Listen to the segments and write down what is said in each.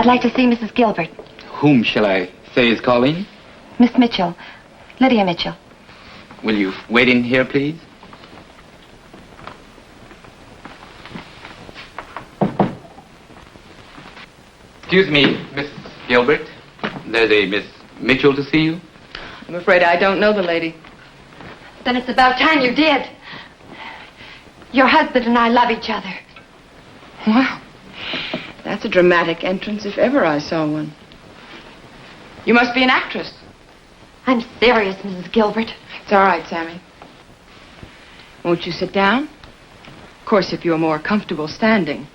I'd like to see Mrs. Gilbert. Whom shall I say is calling? Miss Mitchell. Lydia Mitchell. Will you wait in here, please? Excuse me, Miss Gilbert. There's a Miss Mitchell to see you. I'm afraid I don't know the lady. Then it's about time you did. Your husband and I love each other. Wow. That's a dramatic entrance if ever I saw one. You must be an actress. I'm serious, Mrs. Gilbert. It's all right, Sammy. Won't you sit down? Of course, if you're more comfortable standing.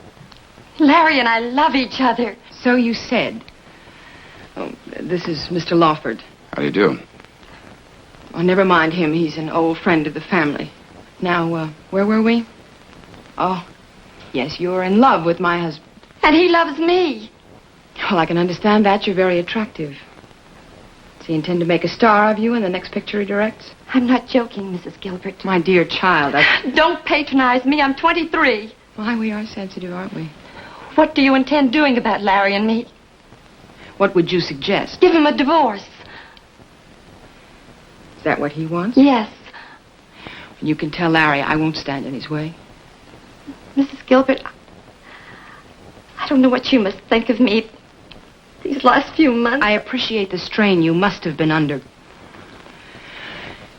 Larry and I love each other. So you said. Oh, this is Mr. Lawford. How do you do? Oh, never mind him. He's an old friend of the family. Now, where were we? Oh, yes, you're in love with my husband. And he loves me. Well, I can understand that. You're very attractive. Does he intend to make a star of you in the next picture he directs? I'm not joking, Mrs. Gilbert. My dear child, Don't patronize me. I'm 23. Why, we are sensitive, aren't we? What do you intend doing about Larry and me? What would you suggest? Give him a divorce. Is that what he wants? Yes. You can tell Larry I won't stand in his way. Mrs. Gilbert, I don't know what you must think of me these last few months. I appreciate the strain you must have been under.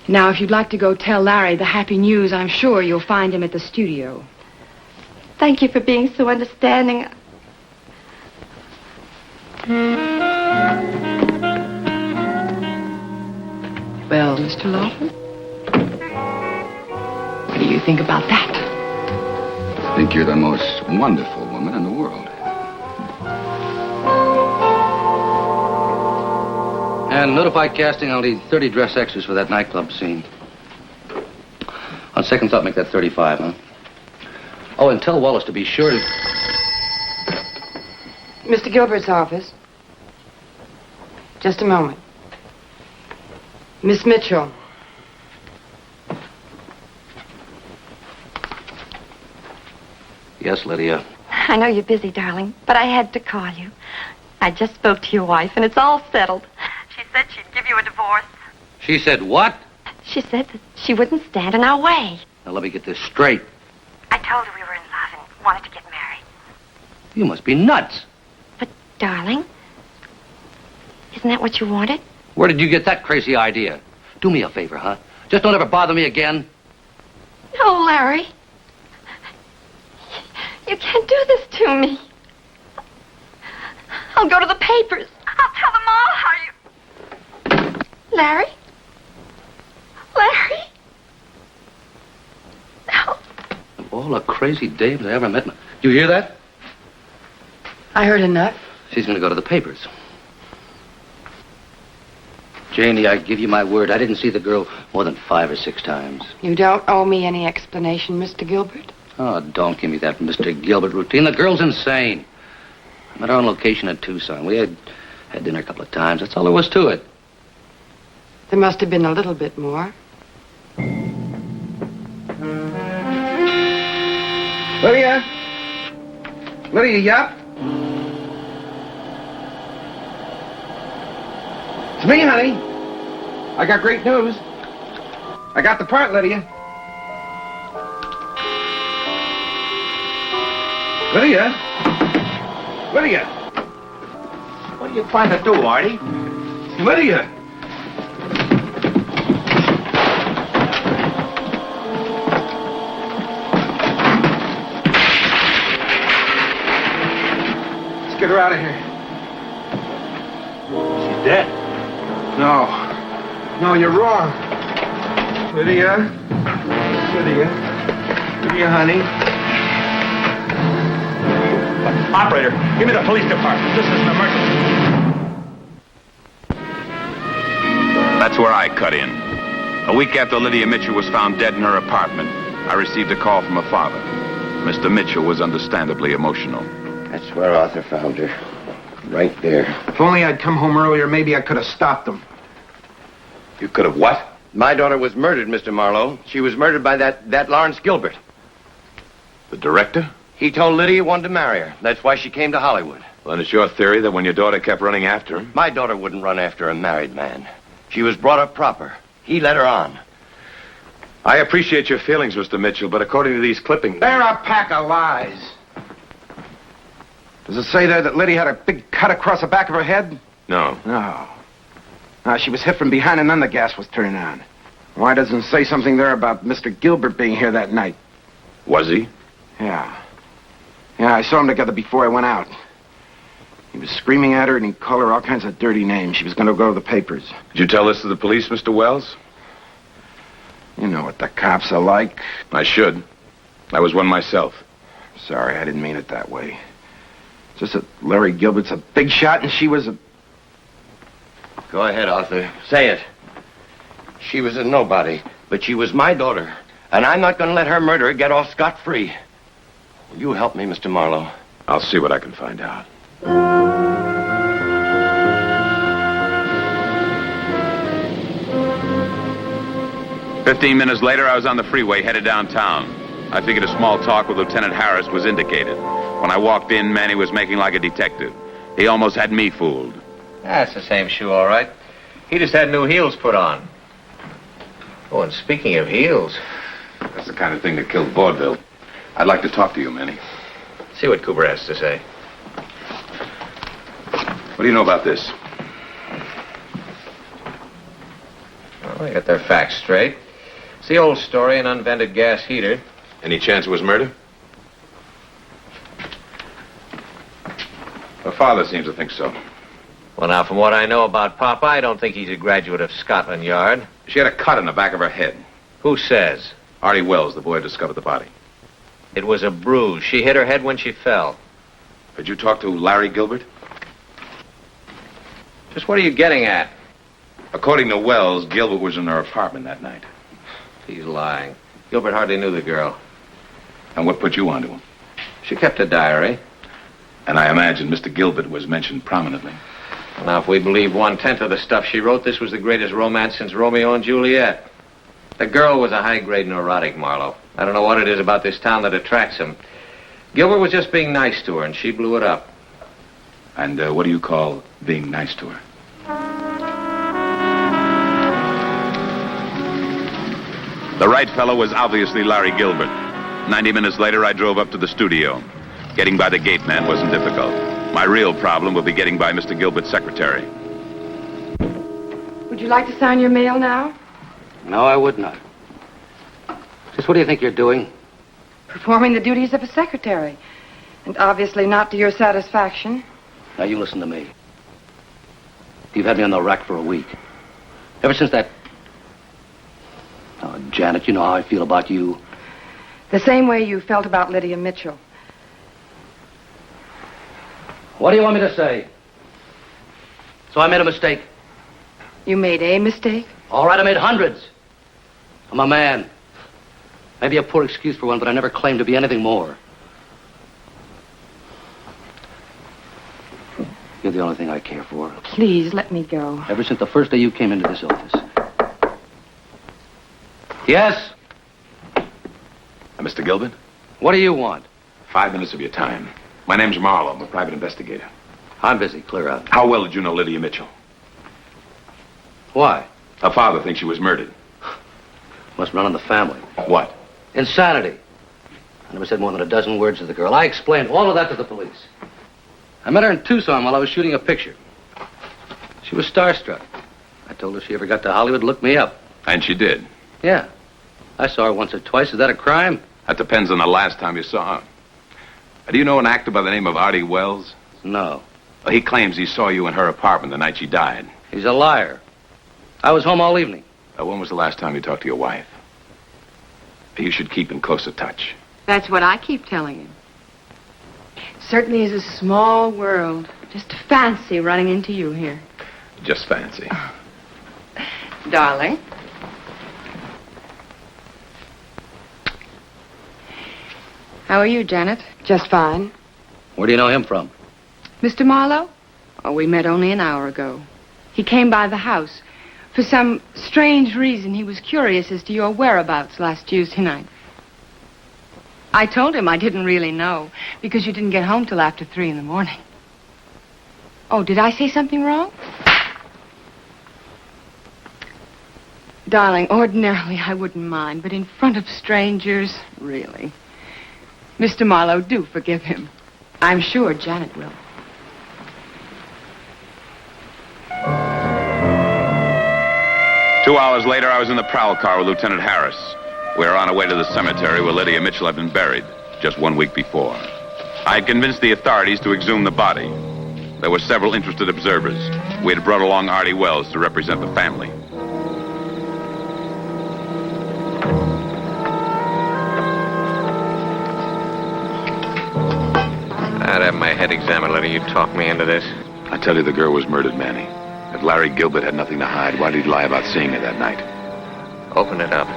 Now, if you'd like to go tell Larry the happy news, I'm sure you'll find him at the studio. Thank you for being so understanding. Well, Mr. Lawford, what do you think about that? I think you're the most wonderful woman in the world. And notify casting I'll need 30 dress extras for that nightclub scene. On second thought, make that 35, huh? Oh, and tell Wallace to be sure to... Mr. Gilbert's office. Just a moment. Miss Mitchell. Yes, Lydia. I know you're busy, darling, but I had to call you. I just spoke to your wife, and it's all settled. She said she'd give you a divorce. She said what? She said that she wouldn't stand in our way. Now, let me get this straight. I told her we were in love and wanted to get married. You must be nuts. But, darling, isn't that what you wanted? Where did you get that crazy idea? Do me a favor, huh? Just don't ever bother me again. No, Larry. You can't do this to me. I'll go to the papers. I'll tell them all how you... Larry? Larry? No. Of all the crazy dames I ever met. Do you hear that? I heard enough. She's going to go to the papers. Janie, I give you my word, I didn't see the girl more than 5 or 6 times. You don't owe me any explanation, Mr. Gilbert. Oh, don't give me that Mr. Gilbert routine. The girl's insane. I'm at our own location in Tucson. We had dinner a couple of times. That's all there was to it. There must have been a little bit more. Lydia? Lydia, you up? It's me, honey. I got great news. I got the part, Lydia. Lydia? Lydia? What are you trying to do, Artie? Lydia! Let's get her out of here. She's dead. No. No, you're wrong. Lydia? Lydia? Lydia, honey? Operator, give me the police department. This is an emergency. That's where I cut in. A week after Lydia Mitchell was found dead in her apartment, I received a call from her father. Mr. Mitchell was understandably emotional. That's where Arthur found her. Right there. If only I'd come home earlier, maybe I could have stopped them. You could have what? My daughter was murdered, Mr. Marlowe. She was murdered by that Lawrence Gilbert. The director? He told Lydia he wanted to marry her. That's why she came to Hollywood. Well, then it's your theory that when your daughter kept running after him... My daughter wouldn't run after a married man. She was brought up proper. He led her on. I appreciate your feelings, Mr. Mitchell, but according to these clippings... They're a pack of lies. Does it say there that Lydia had a big cut across the back of her head? No. No. No, she was hit from behind and then the gas was turned on. Why doesn't it say something there about Mr. Gilbert being here that night? Was he? Yeah. Yeah, I saw them together before I went out. He was screaming at her and he called her all kinds of dirty names. She was going to go to the papers. Did you tell this to the police, Mr. Wells? You know what the cops are like. I should. I was one myself. Sorry, I didn't mean it that way. Just that Larry Gilbert's a big shot and she was a... Go ahead, Arthur. Say it. She was a nobody, but she was my daughter. And I'm not going to let her murderer get off scot-free. Will you help me, Mr. Marlowe? I'll see what I can find out. "15 minutes later, I was on the freeway headed downtown. I figured a small talk with Lieutenant Harris was indicated. When I walked in, Manny was making like a detective. He almost had me fooled. That's the same shoe, all right. He just had new heels put on. Oh, and speaking of heels... That's the kind of thing that killed vaudeville. I'd like to talk to you, Manny. See what Cooper has to say. What do you know about this? Well, they got their facts straight. It's the old story, an unvented gas heater. Any chance it was murder? Her father seems to think so. Well, now, from what I know about Papa, I don't think he's a graduate of Scotland Yard. She had a cut in the back of her head. Who says? Artie Wells, the boy who discovered the body. It was a bruise. She hit her head when she fell. Did you talk to Larry Gilbert? Just what are you getting at? According to Wells, Gilbert was in her apartment that night. He's lying. Gilbert hardly knew the girl. And what put you onto him? She kept a diary. And I imagine Mr. Gilbert was mentioned prominently. Now, if we believe 1/10 of the stuff she wrote, this was the greatest romance since Romeo and Juliet. The girl was a high-grade neurotic, Marlowe. I don't know what it is about this town that attracts him. Gilbert was just being nice to her, and she blew it up. And what do you call being nice to her? The right fellow was obviously Larry Gilbert. 90 minutes later, I drove up to the studio. Getting by the gate man wasn't difficult. My real problem will be getting by Mr. Gilbert's secretary. Would you like to sign your mail now? No, I would not. Just what do you think you're doing? Performing the duties of a secretary. And obviously not to your satisfaction. Now, you listen to me. You've had me on the rack for a week. Ever since that... Oh, Janet, you know how I feel about you. The same way you felt about Lydia Mitchell. What do you want me to say? So I made a mistake. You made a mistake? All right, I made hundreds. I'm a man. Maybe a poor excuse for one, but I never claimed to be anything more. You're the only thing I care for. Please, let me go. Ever since the first day you came into this office. Yes? Mr. Gilbert? What do you want? 5 minutes of your time. My name's Marlowe. I'm a private investigator. I'm busy. Clear out. How well did you know Lydia Mitchell? Why? Her father thinks she was murdered. Must run in the family. What? Insanity. I never said more than a dozen words to the girl. I explained all of that to the police. I met her in Tucson while I was shooting a picture. She was starstruck. I told her if she ever got to Hollywood, look me up. And she did. Yeah. I saw her once or twice. Is that a crime? That depends on the last time you saw her. Do you know an actor by the name of Artie Wells? No. Well, he claims he saw you in her apartment the night she died. He's a liar. I was home all evening. When was the last time you talked to your wife? You should keep in closer touch. That's what I keep telling him. Certainly is a small world. Just fancy running into you here. Just fancy. Darling. How are you, Janet? Just fine. Where do you know him from? Mr. Marlowe? Oh, we met only an hour ago. He came by the house. For some strange reason, he was curious as to your whereabouts last Tuesday night. I told him I didn't really know, because you didn't get home till after 3 in the morning. Oh, did I say something wrong? Darling, ordinarily I wouldn't mind, but in front of strangers, really. Mr. Marlowe, do forgive him. I'm sure Janet will. Two hours later, I was in the prowl car with Lieutenant Harris. We were on our way to the cemetery where Lydia Mitchell had been buried just 1 week before. I had convinced the authorities to exhume the body. There were several interested observers. We had brought along Artie Wells to represent the family. I'd have my head examined letting you talk me into this. I tell you, the girl was murdered, Manny. If Larry Gilbert had nothing to hide, why did he lie about seeing her that night? Open it up.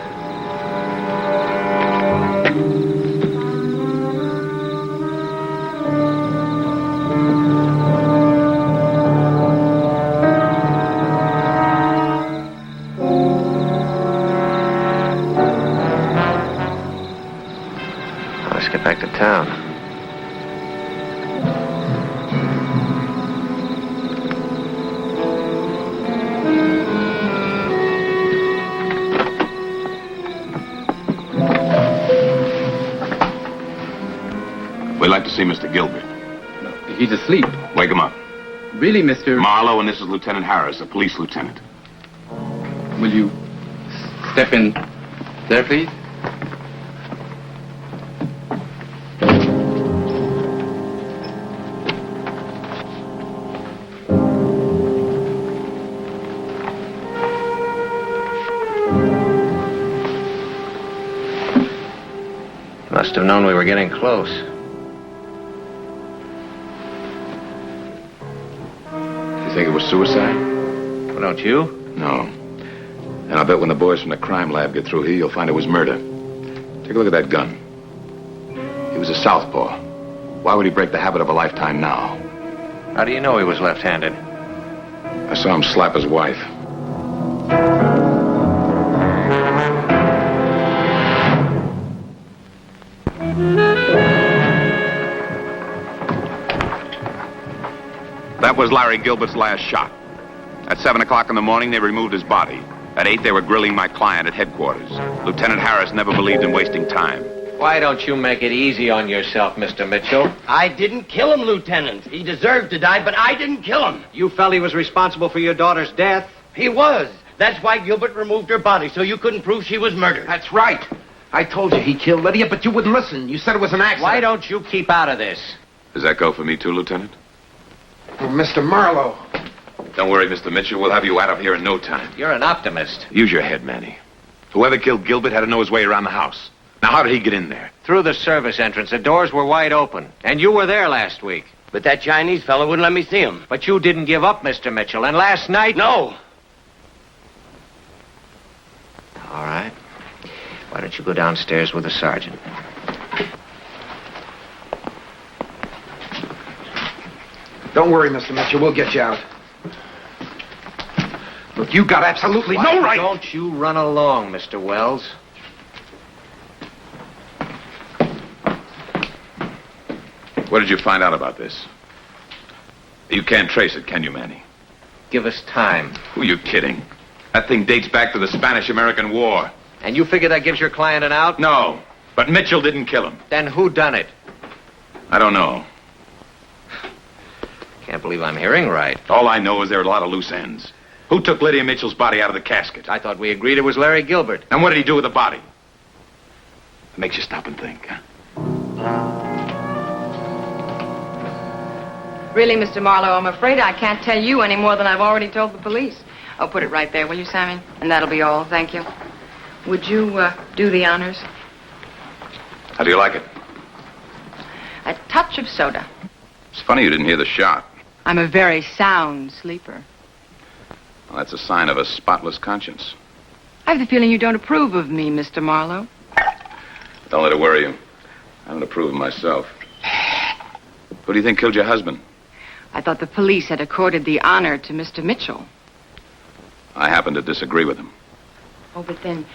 Let's get back to town. We'd like to see Mr. Gilbert. He's asleep. Wake him up. Really, Mr. Marlowe, and this is Lieutenant Harris, a police lieutenant. Will you step in there, please? Must have known we were getting close. You think it was suicide? Well, don't you? No. And I'll bet when the boys from the crime lab get through here, you'll find it was murder. Take a look at that gun. He was a southpaw. Why would he break the habit of a lifetime now? How do you know he was left-handed? I saw him slap his wife. That was Larry Gilbert's last shot. At 7 o'clock in the morning, they removed his body. At 8, they were grilling my client at headquarters. Lieutenant Harris never believed in wasting time. Why don't you make it easy on yourself, Mr. Mitchell? I didn't kill him, Lieutenant. He deserved to die, but I didn't kill him. You felt he was responsible for your daughter's death? He was. That's why Gilbert removed her body, so you couldn't prove she was murdered. That's right. I told you he killed Lydia, but you wouldn't listen. You said it was an accident. Why don't you keep out of this? Does that go for me too, Lieutenant? Oh, Mr. Marlowe. Don't worry, Mr. Mitchell. We'll have you out of here in no time. You're an optimist. Use your head, Manny. Whoever killed Gilbert had to know his way around the house. Now, how did he get in there? Through the service entrance. The doors were wide open. And you were there last week. But that Chinese fellow wouldn't let me see him. But you didn't give up, Mr. Mitchell. And last night... No. All right. Why don't you go downstairs with the sergeant? Don't worry, Mr. Mitchell. We'll get you out. Look, you got absolutely no right. Don't you run along, Mr. Wells. What did you find out about this? You can't trace it, can you, Manny? Give us time. Who are you kidding? That thing dates back to the Spanish-American War. And you figure that gives your client an out? No, but Mitchell didn't kill him. Then who done it? I don't know. Can't believe I'm hearing right. All I know is there are a lot of loose ends. Who took Lydia Mitchell's body out of the casket? I thought we agreed it was Larry Gilbert. And what did he do with the body? It makes you stop and think, huh? Really, Mr. Marlowe, I'm afraid I can't tell you any more than I've already told the police. I'll put it right there, will you, Sammy? And that'll be all. Thank you. Would you do the honors? How do you like it? A touch of soda. It's funny you didn't hear the shot. I'm a very sound sleeper. Well, that's a sign of a spotless conscience. I have the feeling you don't approve of me, Mr. Marlowe. Don't let it worry you. I don't approve of myself. Who do you think killed your husband? I thought the police had accorded the honor to Mr. Mitchell. I happen to disagree with him. Oh, but then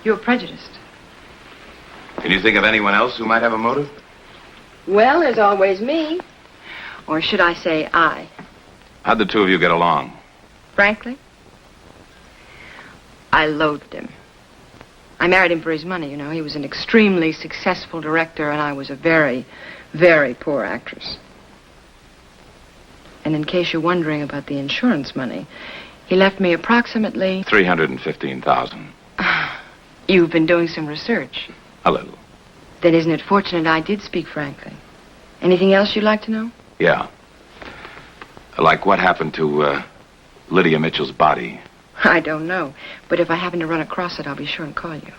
you're prejudiced. Can you think of anyone else who might have a motive? Well, there's always me. Or should I say I? How'd the two of you get along? Frankly, I loathed him. I married him for his money, you know. He was an extremely successful director, and I was a very, very poor actress. And in case you're wondering about the insurance money, he left me approximately... $315,000. You've been doing some research. A little. Then isn't it fortunate I did speak frankly? Anything else you'd like to know? Yeah. Like what happened to Lydia Mitchell's body? I don't know. But if I happen to run across it, I'll be sure and call you.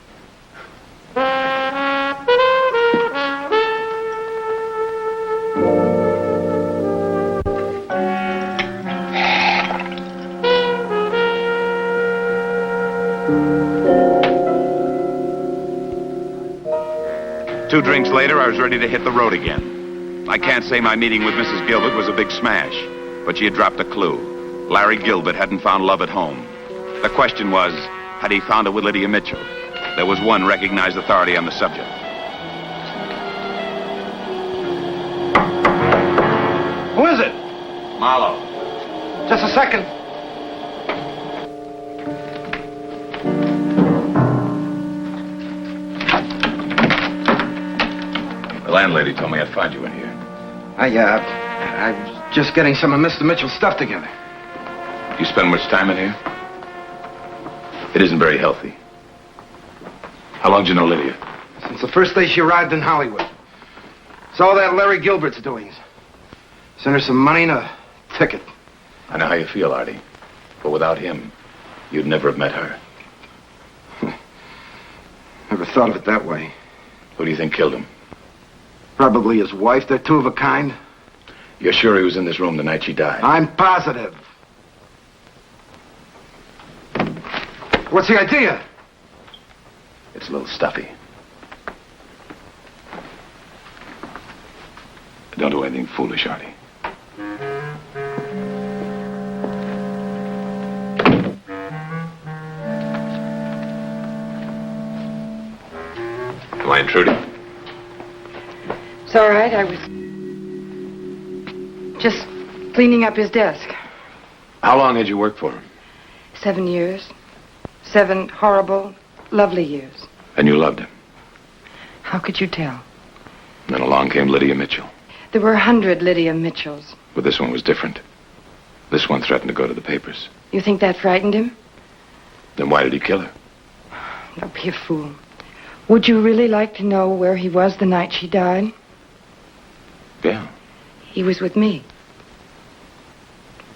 Two drinks later, I was ready to hit the road again. I can't say my meeting with Mrs. Gilbert was a big smash, but she had dropped a clue. Larry Gilbert hadn't found love at home. The question was, had he found it with Lydia Mitchell? There was one recognized authority on the subject. Who is it? Marlowe. Just a second. The landlady told me I'd find you in here. I was just getting some of Mr. Mitchell's stuff together. You spend much time in here? It isn't very healthy. How long did you know Lydia? Since the first day she arrived in Hollywood. It's all that Larry Gilbert's doings. Sent her some money and a ticket. I know how you feel, Artie. But without him, you'd never have met her. Never thought of it that way. Who do you think killed him? Probably his wife. They're two of a kind. You're sure he was in this room the night she died? I'm positive. What's the idea? It's a little stuffy. Don't do anything foolish, Artie. Am I intruding? It's all right. I was just cleaning up his desk. How long had you worked for him? 7 years. 7 horrible, lovely years. And you loved him. How could you tell? Then along came Lydia Mitchell. There were 100 Lydia Mitchells. But this one was different. This one threatened to go to the papers. You think that frightened him? Then why did he kill her? Don't be a fool. Would you really like to know where he was the night she died? Yeah. He was with me.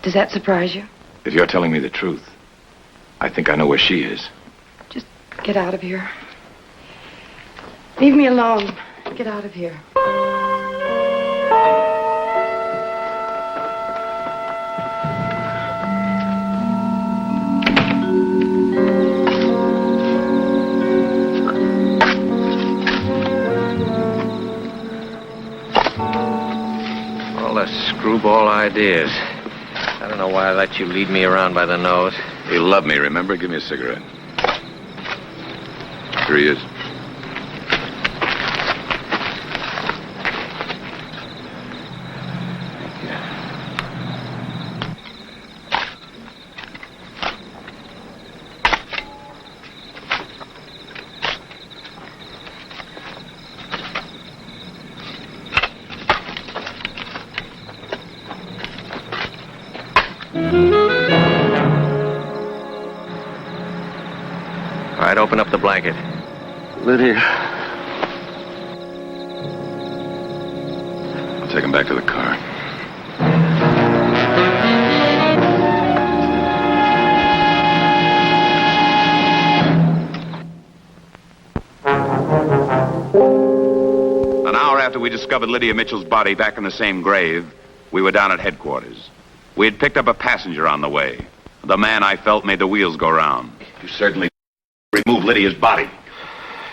Does that surprise you? If you're telling me the truth, I think I know where she is. Just get out of here. Leave me alone. Get out of here. All the screwball ideas. I don't know why I let you lead me around by the nose. You love me, remember? Give me a cigarette. Here he is. All right, open up the blanket. Lydia. I'll take him back to the car. An hour after we discovered Lydia Mitchell's body back in the same grave, we were down at headquarters. We had picked up a passenger on the way. The man, I felt, made the wheels go round. You certainly remove Lydia's body.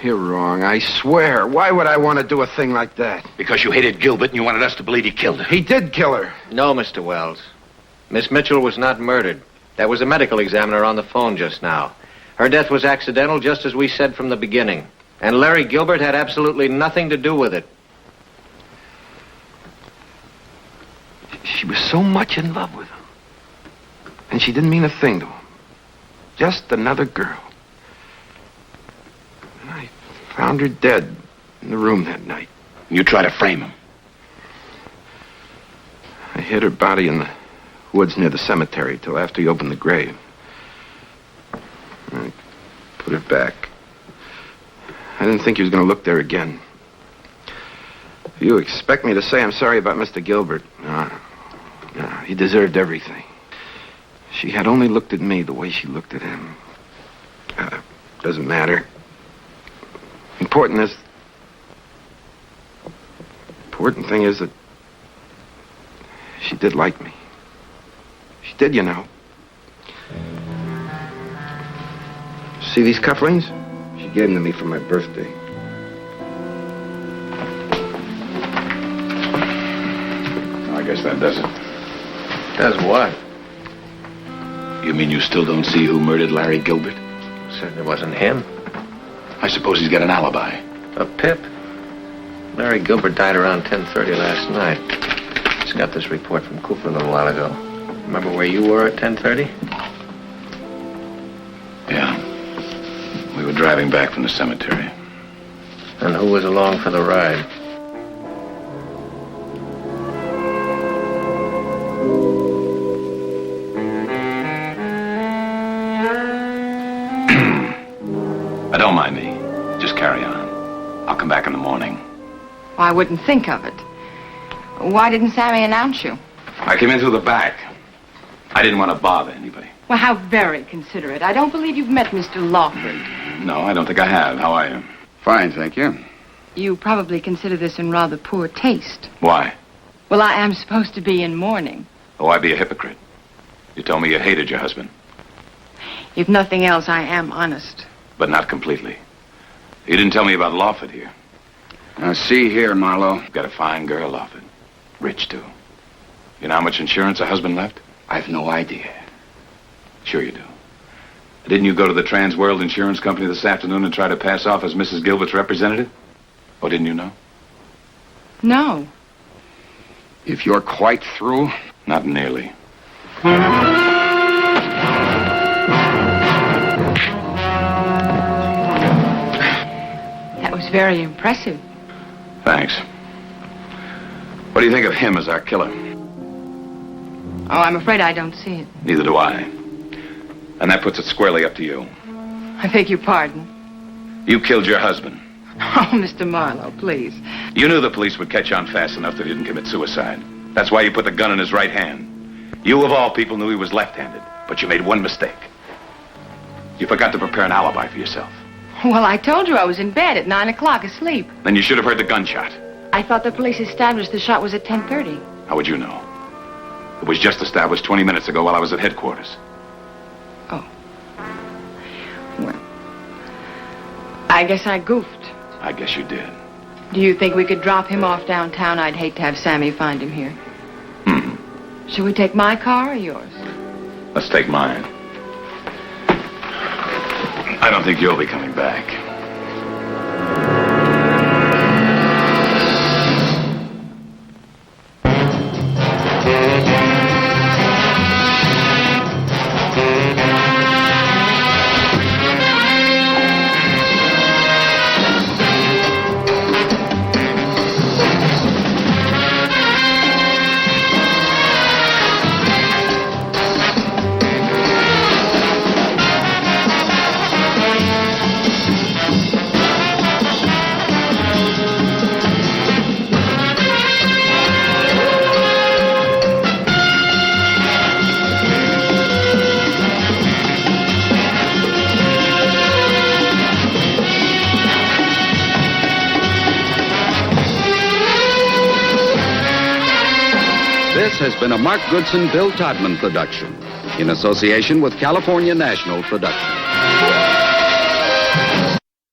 You're wrong, I swear. Why would I want to do a thing like that? Because you hated Gilbert and you wanted us to believe he killed her. He did kill her. No, Mr. Wells. Miss Mitchell was not murdered. There was a medical examiner on the phone just now. Her death was accidental, just as we said from the beginning. And Larry Gilbert had absolutely nothing to do with it. She was so much in love with him. And she didn't mean a thing to him. Just another girl. And I found her dead in the room that night. You try to frame him. I hid her body in the woods near the cemetery till after he opened the grave. I put it back. I didn't think he was going to look there again. You expect me to say I'm sorry about Mr. Gilbert? No, he deserved everything. She had only looked at me the way she looked at him. Doesn't matter. Important thing is that she did like me. She did, you know. See these cufflinks? She gave them to me for my birthday. I guess that does it. Does what? You mean you still don't see who murdered Larry Gilbert? Said it wasn't him. I suppose he's got an alibi. A pip? Larry Gilbert died around 10:30 last night. Just got this report from Cooper a little while ago. Remember where you were at 10:30? Yeah. We were driving back from the cemetery. And who was along for the ride? Don't mind me. Just carry on. I'll come back in the morning. Well, I wouldn't think of it. Why didn't Sammy announce you? I came in through the back. I didn't want to bother anybody. Well, how very considerate. I don't believe you've met Mr. Lawford. No, I don't think I have. How are you? Fine, thank you. You probably consider this in rather poor taste. Why? Well, I am supposed to be in mourning. Oh, I'd be a hypocrite. You told me you hated your husband. If nothing else, I am honest. But not completely. You didn't tell me about Lawford here. Now, see here, Marlowe. Got a fine girl, Lawford. Rich, too. You know how much insurance her husband left? I've no idea. Sure you do. Didn't you go to the Trans World Insurance Company this afternoon and try to pass off as Mrs. Gilbert's representative? Or didn't you know? No. If you're quite through? Not nearly. That was very impressive. Thanks. What do you think of him as our killer? Oh, I'm afraid I don't see it. Neither do I. And that puts it squarely up to you. I beg your pardon. You killed your husband. Oh, Mr. Marlowe, please. You knew the police would catch on fast enough that he didn't commit suicide. That's why you put the gun in his right hand. You, of all people, knew he was left-handed, but you made one mistake. You forgot to prepare an alibi for yourself. Well, I told you I was in bed at 9 o'clock asleep. Then you should have heard the gunshot. I thought the police established the shot was at 10:30. How would you know? It was just established 20 minutes ago while I was at headquarters. Oh. Well, I guess I goofed. I guess you did. Do you think we could drop him off downtown? I'd hate to have Sammy find him here. Should we take my car or yours? Let's take mine. I don't think you'll be coming back. This has been a Mark Goodson, Bill Todman production in association with California National Productions.